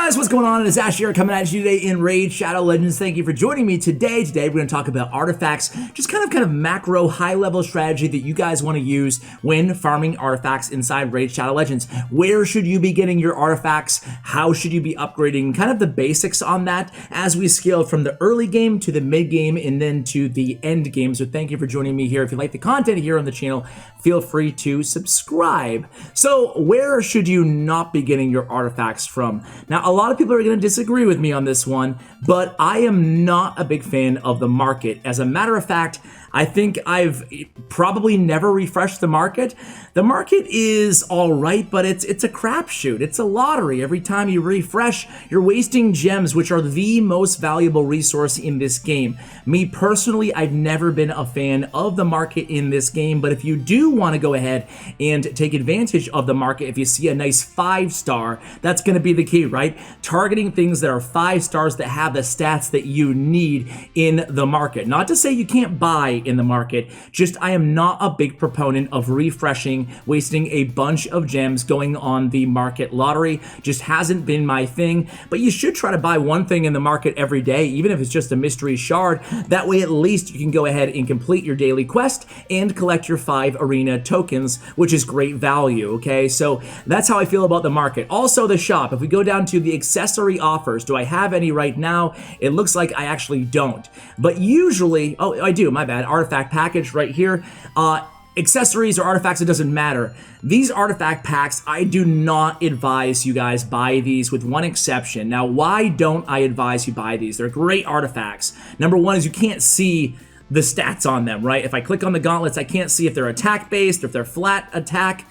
Guys, what's going on? It's Ash here coming at you today in Raid Shadow Legends. Thank you for joining me today. Today we're going to talk about artifacts, just kind of macro, high-level strategy that you guys want to use when farming artifacts inside Raid Shadow Legends. Where should you be getting your artifacts? How should you be upgrading? Kind of the basics on that as we scale from the early game to the mid game and then to the end game. So thank you for joining me here. If you like the content here on the channel, feel free to subscribe. So where should you not be getting your artifacts from? Now, a lot of people are going to disagree with me on this one, but I am not a big fan of the market. As a matter of fact, I think I've probably never refreshed the market. The market is all right, but it's a crapshoot. It's a lottery. Every time you refresh, you're wasting gems, which are the most valuable resource in this game. Me personally, I've never been a fan of the market in this game, but if you do want to go ahead and take advantage of the market, if you see a nice 5-star, that's going to be the key, right? Targeting things that are 5 stars that have the stats that you need in the market. Not to say you can't buy in the market, just I am not a big proponent of refreshing, wasting a bunch of gems going on the market lottery. Just hasn't been my thing, but you should try to buy one thing in the market every day, even if it's just a mystery shard. That way at least you can go ahead and complete your daily quest and collect your 5 arena tokens, which is great value, okay? So that's how I feel about the market. Also the shop, if we go down to the accessory offers, do I have any right now? It looks like I actually don't, but usually, oh, I do, my bad. Artifact package right here. Accessories or artifacts, it doesn't matter. These artifact packs, I do not advise you guys buy these with one exception. Now, why don't I advise you buy these? They're great artifacts. Number one is you can't see the stats on them, right? If I click on the gauntlets, I can't see if they're attack based, or if they're flat attack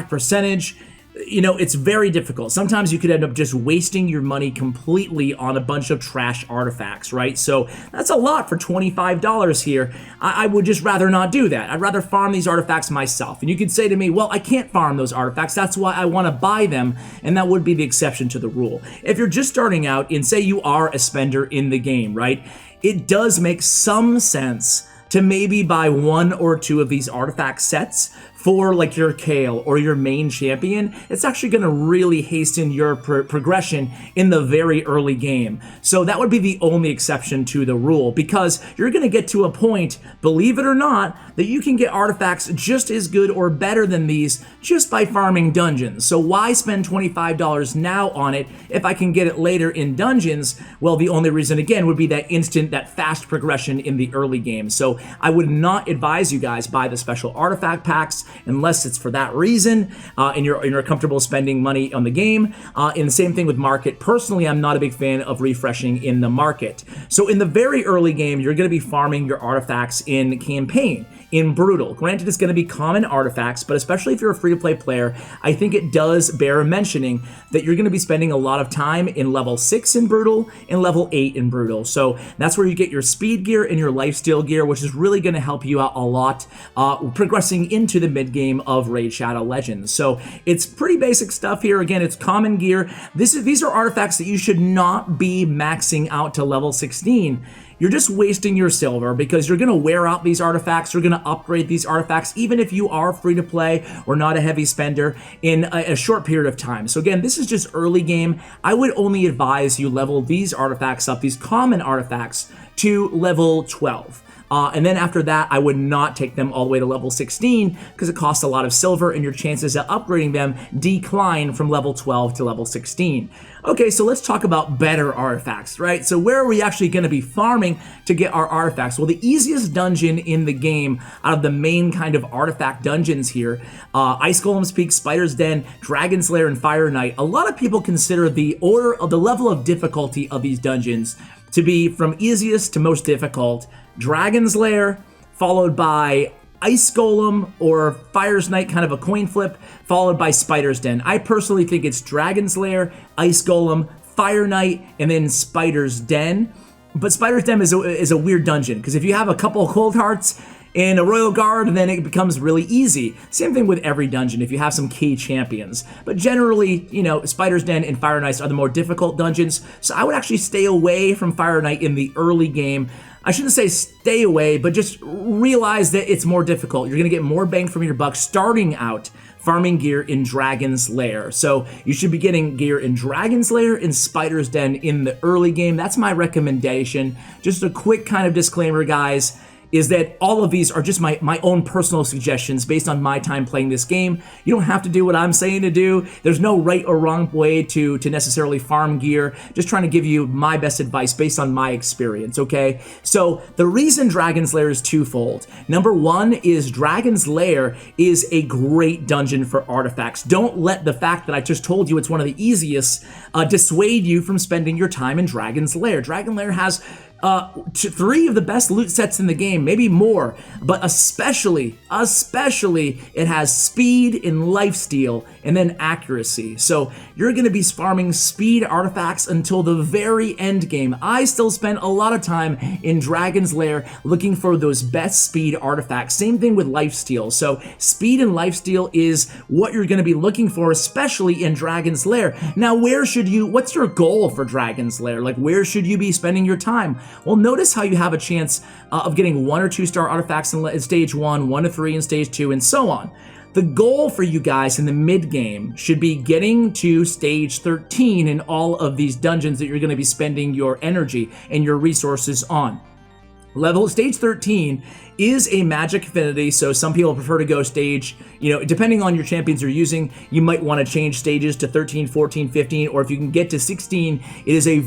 percentage. You know, it's very difficult. Sometimes you could end up just wasting your money completely on a bunch of trash artifacts, right? So that's a lot for $25 here. I would just rather not do that. I'd rather farm these artifacts myself. And you could say to me, well, I can't farm those artifacts. That's why I want to buy them. And that would be the exception to the rule. If you're just starting out and say you are a spender in the game, right? It does make some sense to maybe buy 1 or 2 of these artifact sets for like your Kayle or your main champion. It's actually going to really hasten your progression in the very early game. So that would be the only exception to the rule, because you're going to get to a point, believe it or not, that you can get artifacts just as good or better than these just by farming dungeons. So why spend $25 now on it if I can get it later in dungeons? Well, the only reason again would be that instant, that fast progression in the early game. So I would not advise you guys buy the special artifact packs unless it's for that reason, and you're comfortable spending money on the game. And the same thing with market. Personally, I'm not a big fan of refreshing in the market. So in the very early game, you're going to be farming your artifacts in campaign, in Brutal. Granted, it's going to be common artifacts, but especially if you're a free-to-play player, I think it does bear mentioning that you're going to be spending a lot of time in level 6 in Brutal and level 8 in Brutal. So that's where you get your speed gear and your lifesteal gear, which is really going to help you out a lot progressing into the mid-game of Raid Shadow Legends. So it's pretty basic stuff here. Again, it's common gear. These are artifacts that you should not be maxing out to level 16. You're just wasting your silver because you're going to wear out these artifacts. You're going to upgrade these artifacts, even if you are free to play or not a heavy spender, in a short period of time. So again, this is just early game. I would only advise you level these artifacts up, these common artifacts, to level 12. And then after that, I would not take them all the way to level 16 because it costs a lot of silver and your chances of upgrading them decline from level 12 to level 16. Okay, so let's talk about better artifacts, right? So where are we actually going to be farming to get our artifacts? Well, the easiest dungeon in the game out of the main kind of artifact dungeons here, Ice Golem's Peak, Spider's Den, Dragon's Lair, and Fire Knight, a lot of people consider the order of the level of difficulty of these dungeons to be from easiest to most difficult. Dragon's Lair, followed by Ice Golem or Fire's Knight, kind of a coin flip, followed by Spider's Den. I personally think it's Dragon's Lair, Ice Golem, Fire Knight, and then Spider's Den. But Spider's Den is a weird dungeon, because if you have a couple of Cold Hearts and a Royal Guard, then it becomes really easy. Same thing with every dungeon if you have some key champions. But generally, you know, Spider's Den and Fire Knight are the more difficult dungeons, so I would actually stay away from Fire Knight in the early game. I shouldn't say stay away, but just realize that it's more difficult. You're going to get more bang from your buck starting out farming gear in Dragon's Lair. So you should be getting gear in Dragon's Lair and Spider's Den in the early game. That's my recommendation. Just a quick kind of disclaimer, guys, is that all of these are just my own personal suggestions based on my time playing this game. You don't have to do what I'm saying to do. There's no right or wrong way to necessarily farm gear. Just trying to give you my best advice based on my experience, okay? So the reason Dragon's Lair is twofold. Number one is Dragon's Lair is a great dungeon for artifacts. Don't let the fact that I just told you it's one of the easiest dissuade you from spending your time in Dragon's Lair. Dragon's Lair has 3 of the best loot sets in the game, maybe more, but especially it has speed and lifesteal and then accuracy. So you're going to be farming speed artifacts until the very end game. I still spend a lot of time in Dragon's Lair looking for those best speed artifacts. Same thing with lifesteal. So speed and lifesteal is what you're going to be looking for, especially in Dragon's Lair. Now, what's your goal for Dragon's Lair? Like, where should you be spending your time? Well, notice how you have a chance of getting 1 or 2 star artifacts in stage 1, 1 to 3 in stage 2, and so on. The goal for you guys in the mid game should be getting to stage 13 in all of these dungeons that you're going to be spending your energy and your resources on. Stage 13 is a magic affinity, so some people prefer to go stage, depending on your champions you're using, you might want to change stages to 13, 14, 15, or if you can get to 16, it is a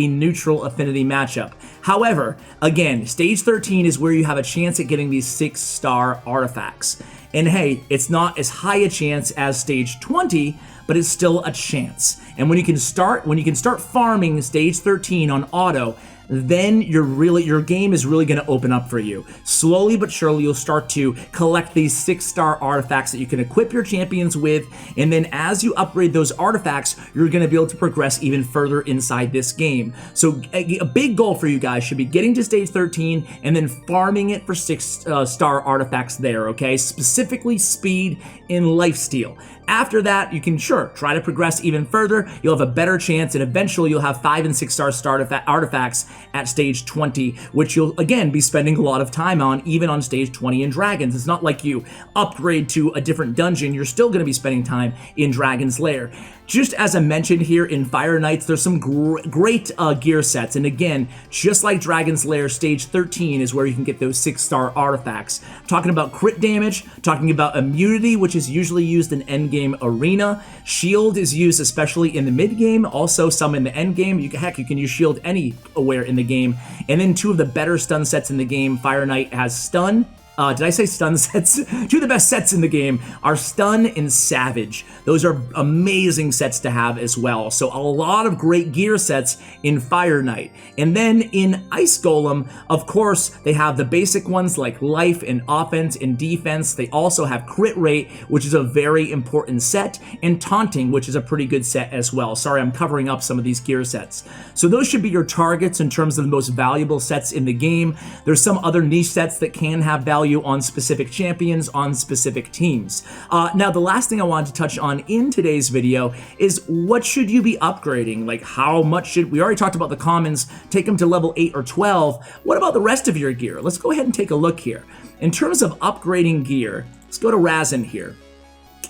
neutral affinity matchup. However, again, stage 13 is where you have a chance at getting these 6-star artifacts. And hey, it's not as high a chance as stage 20, but it's still a chance. And when you can start farming stage 13 on auto, then your game is really going to open up for you. Slowly but surely, you'll start to collect these 6-star artifacts that you can equip your champions with, and then as you upgrade those artifacts, you're going to be able to progress even further inside this game. So a big goal for you guys should be getting to stage 13 and then farming it for 6-star artifacts there, okay? Specifically speed and lifesteal. After that, you can try to progress even further. You'll have a better chance, and eventually you'll have 5 and 6-star artifacts at stage 20, which you'll again be spending a lot of time on, even on stage 20 in Dragons. It's not like you upgrade to a different dungeon. You're still going to be spending time in Dragon's Lair. Just as I mentioned here in Fire Knights, there's some great gear sets. And again, just like Dragon's Lair, stage 13 is where you can get those 6-star artifacts. I'm talking about crit damage, talking about immunity, which is usually used in endgame arena. Shield is used especially in the mid game, also some in the end game. You can use shield anywhere in the game. And then 2 of the better stun sets in the game. Fire Knight has stun. Did I say stun sets? 2 of the best sets in the game are Stun and Savage. Those are amazing sets to have as well. So a lot of great gear sets in Fire Knight. And then in Ice Golem, of course, they have the basic ones like Life and Offense and Defense. They also have Crit Rate, which is a very important set, and Taunting, which is a pretty good set as well. Sorry, I'm covering up some of these gear sets. So those should be your targets in terms of the most valuable sets in the game. There's some other niche sets that can have value on specific champions, on specific teams. Now, the last thing I wanted to touch on in today's video is what should you be upgrading? Like, how much we already talked about the commons, take them to level 8 or 12. What about the rest of your gear? Let's go ahead and take a look here. In terms of upgrading gear, let's go to Razin here,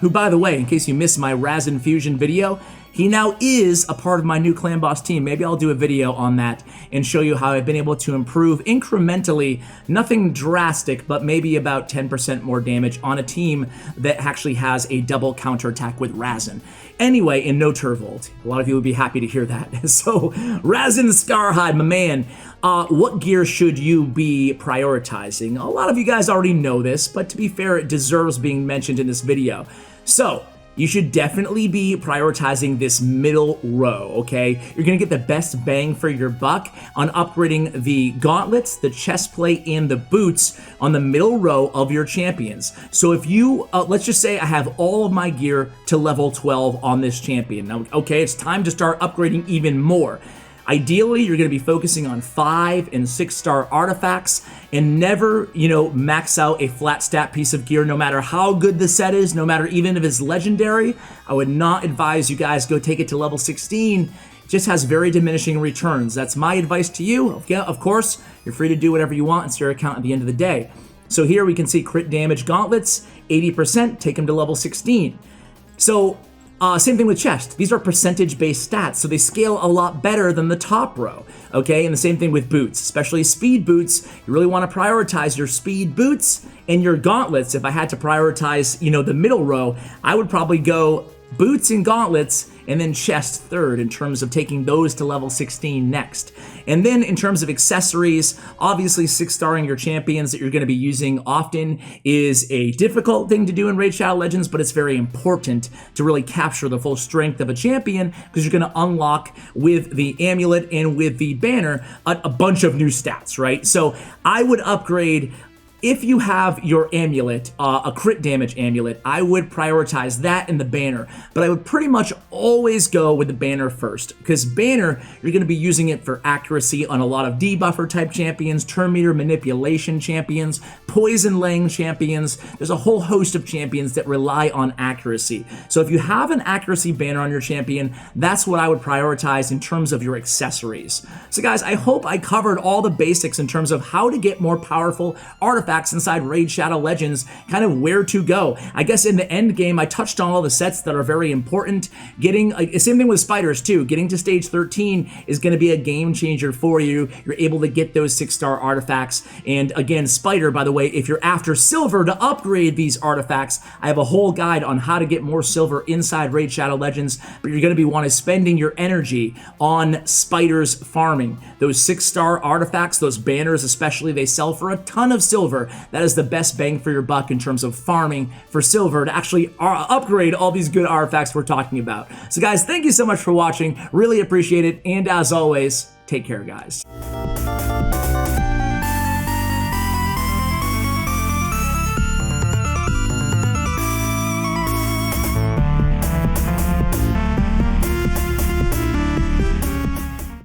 who, by the way, in case you missed my Razin Fusion video, he now is a part of my new Clan Boss team. Maybe I'll do a video on that and show you how I've been able to improve incrementally, nothing drastic, but maybe about 10% more damage on a team that actually has a double counterattack with Razin. Anyway, in No Turvold. A lot of you would be happy to hear that. So, Razin Scarhide, my man, what gear should you be prioritizing? A lot of you guys already know this, but to be fair, it deserves being mentioned in this video. So, you should definitely be prioritizing this middle row, okay? You're gonna get the best bang for your buck on upgrading the gauntlets, the chest plate, and the boots on the middle row of your champions. So if you, let's just say I have all of my gear to level 12 on this champion. Now, okay, it's time to start upgrading even more. Ideally, you're going to be focusing on 5 and 6-star artifacts and never, max out a flat stat piece of gear no matter how good the set is, no matter even if it's legendary. I would not advise you guys go take it to level 16 just has very diminishing returns. That's my advice to you. Of course, you're free to do whatever you want. It's your account at the end of the day. So here we can see crit damage gauntlets, 80%, take them to level 16. So same thing with chest. These are percentage-based stats, so they scale a lot better than the top row, okay? And the same thing with boots, especially speed boots. You really want to prioritize your speed boots and your gauntlets. If I had to prioritize, the middle row, I would probably go boots and gauntlets, and then chest third in terms of taking those to level 16 next. And then in terms of accessories, obviously 6-starring your champions that you're going to be using often is a difficult thing to do in Raid Shadow Legends, but it's very important to really capture the full strength of a champion, because you're going to unlock with the amulet and with the banner a bunch of new stats, right? So I would upgrade. If you have your amulet, a crit damage amulet, I would prioritize that in the banner, but I would pretty much always go with the banner first, because banner, you're going to be using it for accuracy on a lot of debuffer type champions, turn meter manipulation champions, poison laying champions. There's a whole host of champions that rely on accuracy. So if you have an accuracy banner on your champion, that's what I would prioritize in terms of your accessories. So guys, I hope I covered all the basics in terms of how to get more powerful artifacts inside Raid Shadow Legends, kind of where to go. I guess in the end game, I touched on all the sets that are very important. Same thing with spiders too. Getting to stage 13 is going to be a game changer for you. You're able to get those 6-star artifacts. And again, spider, by the way, if you're after silver to upgrade these artifacts, I have a whole guide on how to get more silver inside Raid Shadow Legends, but you're going to be spending your energy on spiders farming. Those 6-star artifacts, those banners especially, they sell for a ton of silver. That is the best bang for your buck in terms of farming for silver to actually upgrade all these good artifacts we're talking about. So guys, thank you so much for watching. Really appreciate it. And as always, take care, guys.